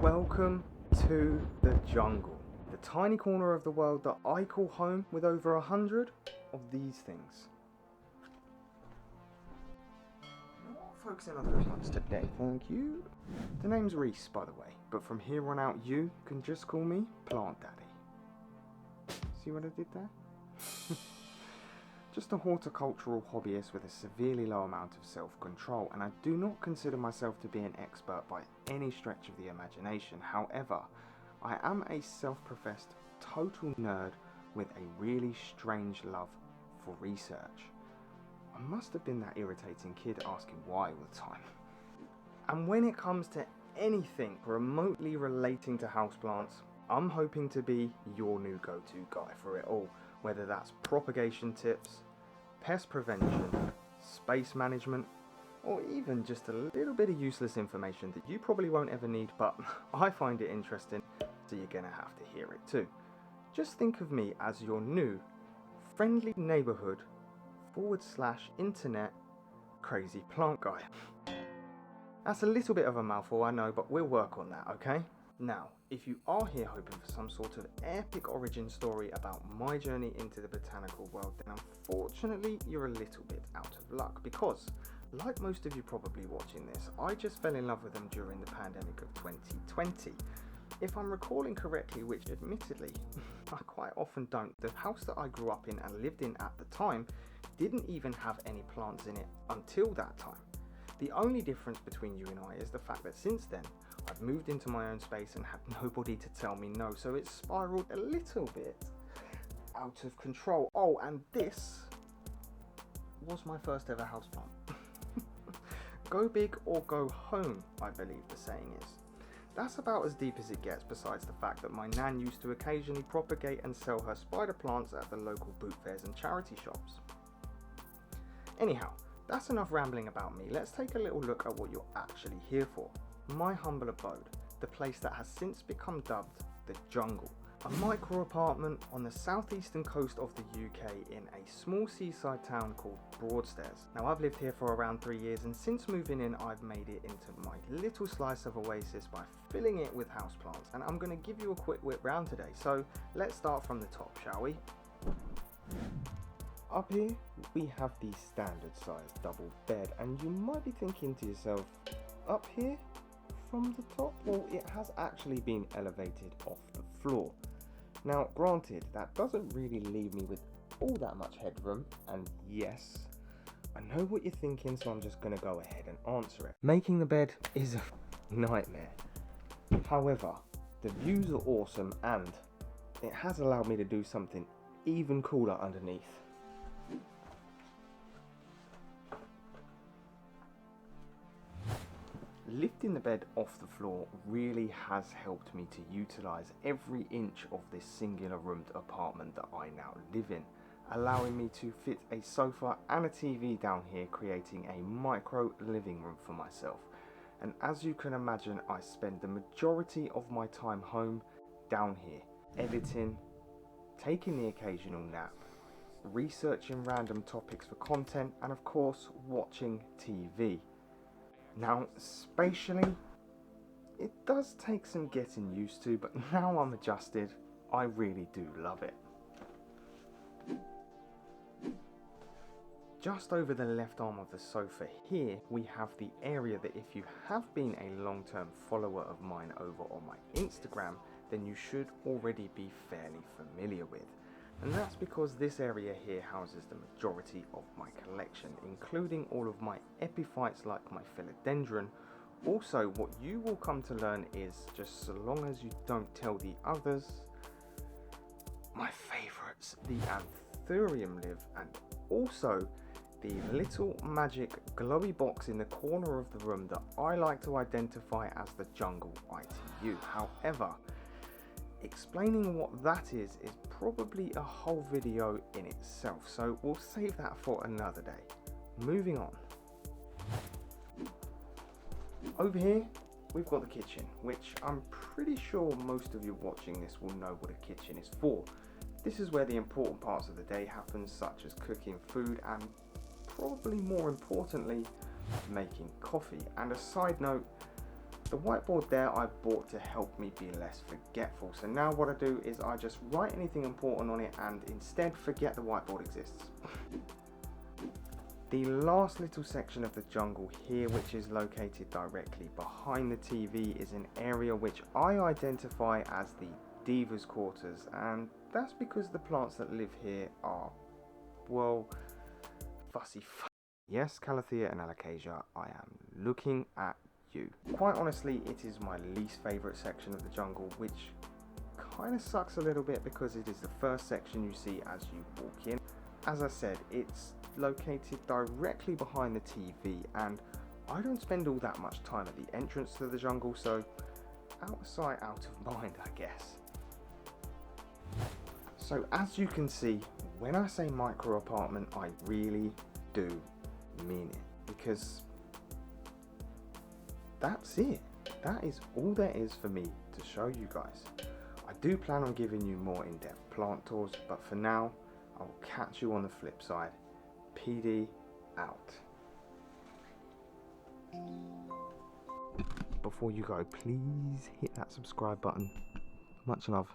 Welcome to the jungle, the tiny corner of the world that I call home with over 100 of these things. Not focusing on those ones today, thank you. The name's Reese, by the way, but from here on out you can just call me Plant Daddy. See what I did there? Just a horticultural hobbyist with a severely low amount of self-control, and I do not consider myself to be an expert by any stretch of the imagination. However, I am a self-professed total nerd with a really strange love for research. I must have been that irritating kid asking why all the time. And when it comes to anything remotely relating to houseplants, I'm hoping to be your new go-to guy for it all, whether that's propagation tips, pest prevention, space management, or even just a little bit of useless information that you probably won't ever need, but I find it interesting, so you're gonna have to hear it too. Just think of me as your new friendly neighborhood / internet crazy plant guy. That's a little bit of a mouthful, I know, but we'll work on that, okay? Now, if you are here hoping for some sort of epic origin story about my journey into the botanical world, then unfortunately you're a little bit out of luck, because, like most of you probably watching this, I just fell in love with them during the pandemic of 2020. If I'm recalling correctly, which admittedly I quite often don't, the house that I grew up in and lived in at the time didn't even have any plants in it until that time. The only difference between you and I is the fact that since then, I've moved into my own space and had nobody to tell me no, so it's spiraled a little bit out of control. Oh, and this was my first ever houseplant. Go big or go home, I believe the saying is. That's about as deep as it gets, besides the fact that my nan used to occasionally propagate and sell her spider plants at the local boot fairs and charity shops. Anyhow, that's enough rambling about me. Let's take a little look at what you're actually here for. My humble abode, the place that has since become dubbed the jungle. A micro apartment on the southeastern coast of the UK in a small seaside town called Broadstairs. Now, I've lived here for around 3 years, and since moving in I've made it into my little slice of oasis by filling it with houseplants, and I'm going to give you a quick whip round today. So let's start from the top, shall we? Up here we have the standard size double bed, and you might be thinking to yourself, up here from the top? Well, it has actually been elevated off the floor. Now granted, that doesn't really leave me with all that much headroom, and yes, I know what you're thinking, so I'm just going to go ahead and answer it. Making the bed is a nightmare. However, the views are awesome, and it has allowed me to do something even cooler underneath. Lifting the bed off the floor really has helped me to utilise every inch of this singular roomed apartment that I now live in, allowing me to fit a sofa and a TV down here, creating a micro living room for myself. And as you can imagine, I spend the majority of my time home down here, editing, taking the occasional nap, researching random topics for content, and of course watching TV. Now, spatially, it does take some getting used to, but now I'm adjusted, I really do love it. Just over the left arm of the sofa here, we have the area that if you have been a long-term follower of mine over on my Instagram, then you should already be fairly familiar with. And that's because this area here houses the majority of my collection, including all of my epiphytes like my philodendron. Also, what you will come to learn is, just so long as you don't tell the others, my favourites, the anthurium live, and also the little magic glowy box in the corner of the room that I like to identify as the jungle ITU. However, explaining what that is probably a whole video in itself, so we'll save that for another day. Moving on. Over here we've got the kitchen, which I'm pretty sure most of you watching this will know what a kitchen is for. This is where the important parts of the day happen, such as cooking food and probably more importantly making coffee. And a side note, The whiteboard there I bought to help me be less forgetful. So now what I do is I just write anything important on it and instead forget the whiteboard exists. The last little section of the jungle here, which is located directly behind the TV, is an area which I identify as the divas quarters, and that's because the plants that live here are, well, fussy. Yes, Calathea and Alocasia, I am looking at you. Quite honestly, it is my least favourite section of the jungle, which kind of sucks a little bit because it is the first section you see as you walk in. As I said, it's located directly behind the TV, and I don't spend all that much time at the entrance to the jungle, so out of sight, out of mind, I guess. So as you can see, when I say micro apartment, I really do mean it, because that's it. That is all there is for me to show you guys. I do plan on giving you more in-depth plant tours, but for now, I'll catch you on the flip side. PD out. Before you go, please hit that subscribe button. Much love.